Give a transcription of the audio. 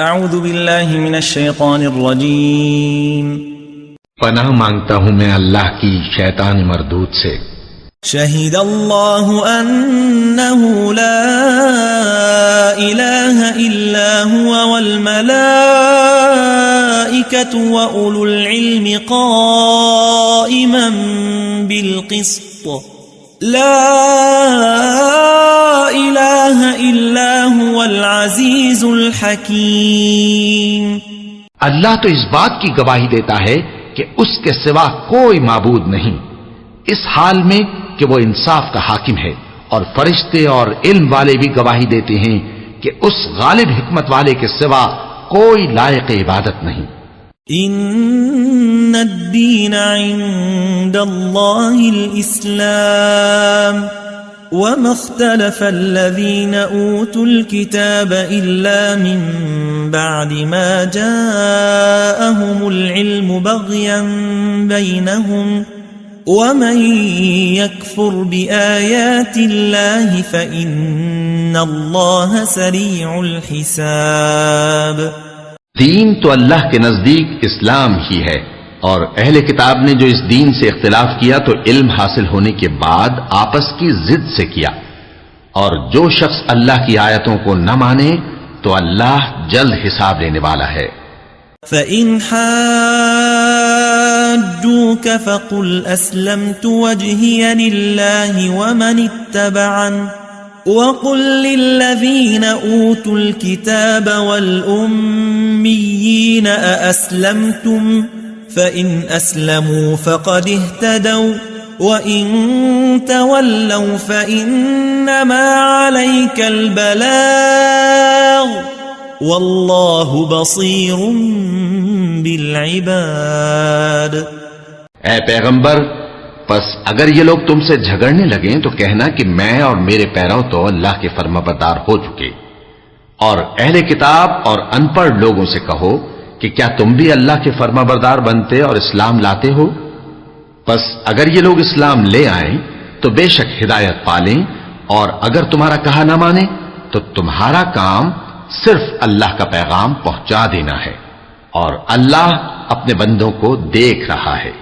اعوذ باللہ من الشیطان الرجیم پناہ مانگتا ہوں میں اللہ کی شیطان مردود سے۔ شہد اللہ انہ لا الہ الا هو والملائکۃ واولو العلم قائما بالقسط لا الہ الا هو العزیز الحکیم۔ اللہ تو اس بات کی گواہی دیتا ہے کہ اس کے سوا کوئی معبود نہیں، اس حال میں کہ وہ انصاف کا حاکم ہے، اور فرشتے اور علم والے بھی گواہی دیتے ہیں کہ اس غالب حکمت والے کے سوا کوئی لائق عبادت نہیں۔ ان الدین عند اللہ الاسلام وما اختلف الذين اوتوا الكتاب الا من بعد ما جاءهم العلم بغيا بينهم ومن يكفر بآيات الله فإن الله سريع الحساب۔ دین تو اللہ کے نزدیک اسلام ہی ہے، اور اہل کتاب نے جو اس دین سے اختلاف کیا تو علم حاصل ہونے کے بعد آپس کی ضد سے کیا، اور جو شخص اللہ کی آیتوں کو نہ مانے تو اللہ جلد حساب لینے والا ہے۔ فَإِنْ حَاجُّوكَ فَقُلْ أَسْلَمْتُ وَجْهِيَ لِلَّهِ وَمَنِ اتَّبَعَنِ وَقُلْ لِلَّذِينَ أُوتُوا الْكِتَابَ وَالْأُمِّيِّينَ أَأَسْلَمْتُمْ فَإِنْ أَسْلَمُوا فَقَدِ اهْتَدَوْا وَإِنْ تَوَلَّوْا فَإِنَّمَا عَلَيْكَ الْبَلَاغُ وَاللَّهُ بَصِيرٌ بِالْعِبَادِ۔ اے پیغمبر، پس اگر یہ لوگ تم سے جھگڑنے لگیں تو کہنا کہ میں اور میرے پیرو تو اللہ کے فرمانبردار ہو چکے، اور اہل کتاب اور ان پڑھ لوگوں سے کہو کہ کیا تم بھی اللہ کے فرمانبردار بنتے اور اسلام لاتے ہو؟ پس اگر یہ لوگ اسلام لے آئیں تو بے شک ہدایت پالیں، اور اگر تمہارا کہا نہ مانے تو تمہارا کام صرف اللہ کا پیغام پہنچا دینا ہے، اور اللہ اپنے بندوں کو دیکھ رہا ہے۔